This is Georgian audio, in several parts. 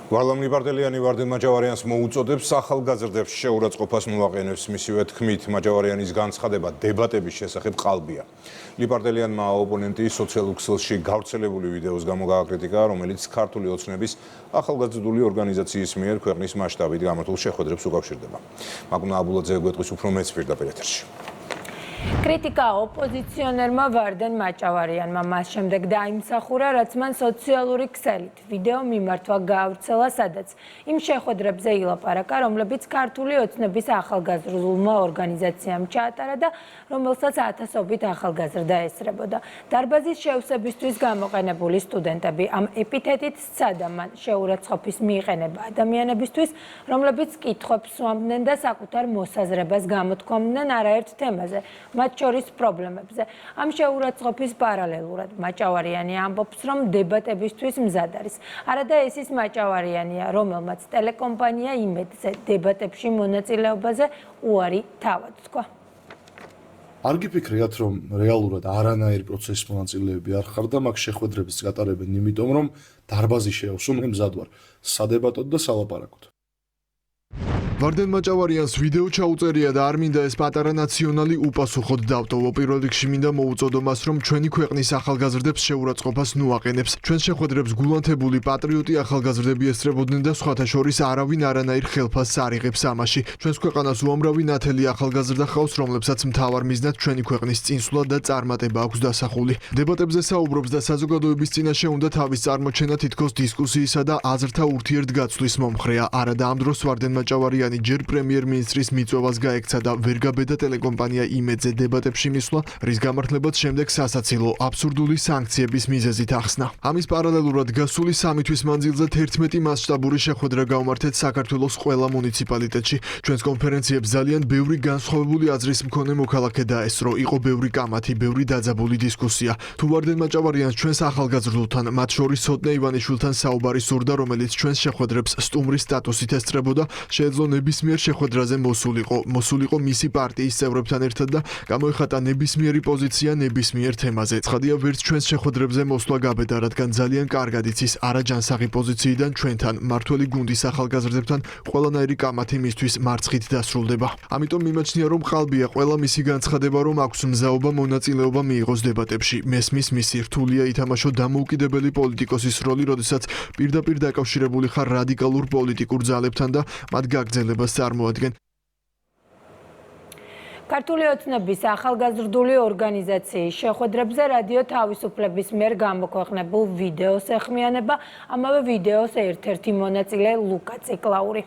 ვარლამ ლიბარდელიანი ვარდენ მაჯავარიანს მოუწოდებს ახალგაზრდებს შეურაცხყოფას მოაყენებს მისივე თქმით მაჯავარიანის განცხადება დებატების შესახებ ყალბია. ლიბარდელიანმა ოპონენტი სოციალურ ქსელში გავრცელებული ვიდეოს გამო გააკრიტიკა, რომელიც ქართული ოცნების ახალგაზრდული ორგანიზაციის მიერ ქვეყნის მასშტაბით გამართულ შეხვედრებს უკავშირდება. მაგუნა აბულაძე გვეტყვის უფრო მეც პირდაპირ ეთერში. კრიტიკა ოპოზიციონერმა ვარდენ მაჭავარიანმა მას შემდეგ დაიმსახურა, რაც მან სოციალური ქსელით ვიდეო მიმართვა გაავრცელა, სადაც იმ შეხვედრებზე ილაპარაკა, რომლებიც ქართული ოცნების ახალგაზრდულმა ორგანიზაციამ ჩაატარა და რომელსაც ათასობით ახალგაზრდა ესწრებოდა. დარბაზის შევსებისთვის გამოყენებული სტუდენტები ამ ეპითეტით სცადა მან შეურაცხყოფის მიყენება ადამიანებისთვის, რომლებიც კითხვებს სვამდნენ და საკუთარ მოსაზრებას გამოთქვამდნენ არაერთ თემაზე. მათ შორის პრობლემებზე. ამ შეურაცხყოფის პარალელურად მაჭავარიანი ამბობს, რომ დებატებისთვის მზად არის. არადა ეს ის მაჭავარიანია, რომელმაც ტელეკომპანია იმედზე დებატებში მონაწილეობაზე უარი თავად თქვა. არ გიფიქრიათ, რომ რეალურად არანაირი პროცესის მონაწილეები არ ხარ და მაგ შეხვედრებს გატარებენ, იმიტომ რომ დარბაზი შეავსო, მე მზად ვარ სადებატოდ და სალაპარაკოდ. ვარდენ მაჭავარიანს ვიდეო ჩაუწერია და არ მინდა ეს პატარა ნაციონალი უპასუხოდ დავტოვო. პირველ რიგში მინდა მოუწოდო მას, რომ ჩვენი ქვეყნის ახალგაზრდებს შეურაცხყოფას ნუაყენებს. ჩვენ შეხვედრებს გულანთებული პატრიოტი ახალგაზრდები ესწრებოდნენ და სხვათა შორის არავინ არანაირ ხელფასს არ იღებს ამაში. ჩვენს ქვეყანას უამრავი ნათელი ახალგაზრდა ხავს, რომლებსაც მთავარ მიზნად ჩვენი ქვეყნის წინსვლა და წარმატება აქვს დასახული. დებატებზე საუბრობს და საზოგადოების წინაშე უნდა თავის წარმოჩენა თითქოს დისკუსიისა და აზრთა ურთიერთგაცვლის მომხრეა. არადა ამ დროს ვარდენ მაჭავარიანი ჯერ პრემიერ-მინისტრის მიწვევას გაექცა და ვერ გაბედა ტელეკომპანია იმედზე დებატებში მისვლა, რის გამართლებაც შემდეგ სასაცილო აბსურდული სანქციების მიზეზით ახსნა. ამის პარალელურად გასული 3 თვის მანძილზე 11 მასშტაბური შეხვედრა გავმართეთ საქართველოს ყველა მუნიციპალიტეტში. ჩვენს კონფერენციებს ძალიან ბევრი განსხვავებული აზრის მქონე მოქალაქე დაესწრო, იყო ბევრი კამათი, ბევრი დაძაბული დისკუსია. თუ ვარდენ მაჭავარიანს ჩვენს ახალგაზრდულთან, მათ შორის ცოტნე ივანიშვილთან საუბარი სურდა, რომელიც ჩვენს შეხვედრებს სტუმრის სტატუსით ესწრებოდა, შეეძლო ნებისმიერ შეხვედრაზე მოსულიყო მისი პარტიის წევრებთან ერთად და გამოიხატა ნებისმიერი პოზიცია ნებისმიერ თემაზე. ცხადია, ვერც ჩვენს შეხვედრებზე მოსვლა გაბედა, რადგან ძალიან კარგად იცის არაჯანსაღი პოზიციიდან ჩვენთან, მართველი გუნდის ახალგაზრდებთან ყველანაირი კამათი მისთვის მარცხით დასრულდება. ამიტომ მიმაჩნია, რომ ყალბია ყველა მისი განცხადება, რომ აქვს მზაობა მონაწილეობა მიიღოს დებატებში. მესმის მისი რთულია ითამაშო დამოუკიდებელი პოლიტიკოსის როლი, როდესაც პირდაპირ დაკავშირებული ხარ რადიკალურ პოლიტიკურ ძალებთან და მათ გაგრძელებას წარმოადგენ. ქართული ოცნების ახალგაზრდული ორგანიზაციის შეხვედრებზე რადიო თავისუფლების მიერ გამოქვეყნებულ ვიდეოს ეხმიანება ამავე ვიდეოს ერთ-ერთი მონაწილე ლუკა ციკლაური.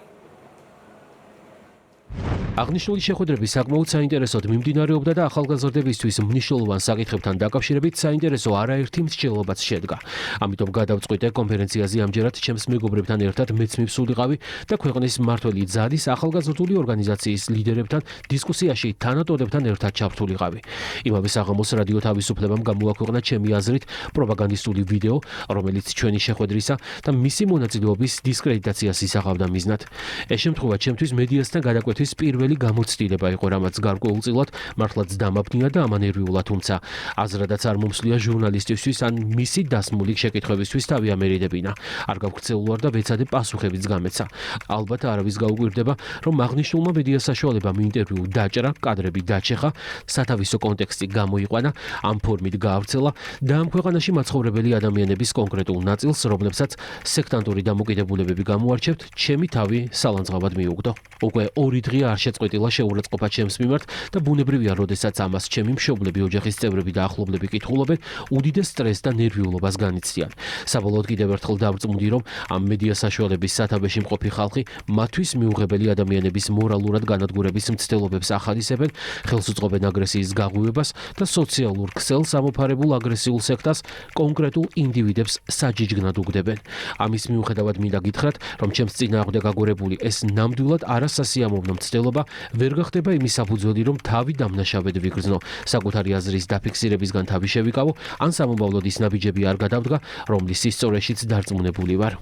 აღნიშნული შეხვედრები საკმაოდ საინტერესოდ მიმდინარეობდა და ახალგაზრდებისთვის მნიშვნელოვან საკითხებთან დაკავშირებით საინტერესო არაერთი მსჯელობაც შედგა. ამიტომ გადავწყვიტე კონფერენციაზე ამჯერად ჩემს მეგობრებთან ერთად მეც მივსულიყავი და ქვეყნის მმართველი ძალის ახალგაზრდული ორგანიზაციის ლიდერებთან დისკუსიაში თანატოდებთან ერთად ჩავთვლილიყავი. იმავე საღამოს რადიო თავისუფლებამ გამოაქვეყნა ჩემი აზრით პროპაგანდისტული ვიდეო, რომელიც ჩვენი შეხვედრისა და მისი მონაწილეობის დისკრედიტაციას ისახავდა მიზნად. ეს შემთხვევა ჩემთვის მედიასთან გადაკვეთის პირველი გამოცდილება იყო, რამაც გარკვეულწილად მართლაც დამაბნია და ამანერვიულა, თუმცა აზრადაც არ მომსვლია ჟურნალისტისთვის ან მისი დასმული შეკითხვებისთვის თავი ამერიდებინა. არ გავქცეულვარ და ვეცადე პასუხებიც გამეცა. ალბათ არავის გაუკვირდება, რომ აღნიშნულმა მედია საშუალებამ ინტერვიუ დაჭრა, კადრები დაჩეხა, სათავისო კონტექსტი გამოიყვანა, ამ ფორმით გაავრცელა და ამ ქვეყანაში მაცხოვრებელი ადამიანების კონკრეტულ ნაწილს, რომლებსაც სექტანტური დამოკიდებულებები გამოარჩევთ, ჩემი თავი სალანძღავად მიუგდო. უკვე 2 დღეა არ შეწყვეტილა შეურაცხყოფა ჩემს მიმართ და ბუნებრივია, როდესაც ამას ჩემი მშობლები, ოჯახის წევრები და ახლობლები კითხულობენ, უდიდეს სტრესს და ნერვიულობას განიცდიან. საბოლოოდ კიდევ ერთხელ დავწმუნდი, რომ ამ მედია საშუალების სათავეში მყოფი ხალხი მათთვის მიუღებელი ადამიანების მორალურად განადგურების მცდელობებს ახალისებენ, ხელს უწყობენ აგრესიის გაღვივებას და სოციალურ ქსელს ამოფარებულ აგრესიულ სექტას კონკრეტულ ინდივიდებს საჯიჯგნად უგდებენ. ამის მიუხედავად მინდა გითხრათ, რომ ჩემს წინააღმდეგ აგორებული ეს ნამდვილად არასასიამოვნო მცდელობა ვერ გახდება იმის საფუძველი, რომ თავი დამნაშავედ ვიგრძნო, საკუთარი აზრის დაფიქსირებისგან თავი შევიკავო, ან სამომავლოდ ის ნაბიჯები არ გადავდგა, რომლის სისწორეშიც დარწმუნებული ვარ.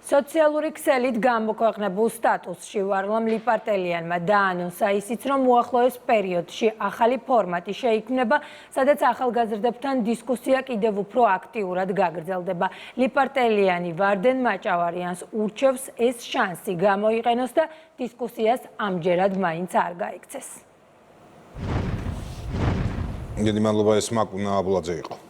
სოციალური ქსელით გამოქვეყნებულ სტატუსში ვარლამ ლიპარტელიანმა დაანონსა ისიც, რომ უახლოეს პერიოდში ახალი ფორმატი შეიქმნება, სადაც ახალგაზრდებთან დისკუსია კიდევ უფრო აქტიურად გაგრძელდება. ლიპარტელიანი ვარდენ მაჭავარიანს ურჩევს ეს შანსი გამოიყენოს და დისკუსიას ამჯერად მაინც არ გაიქცეს. დიდი მადლობა, ეს მაკუნა აბულაძე იყო.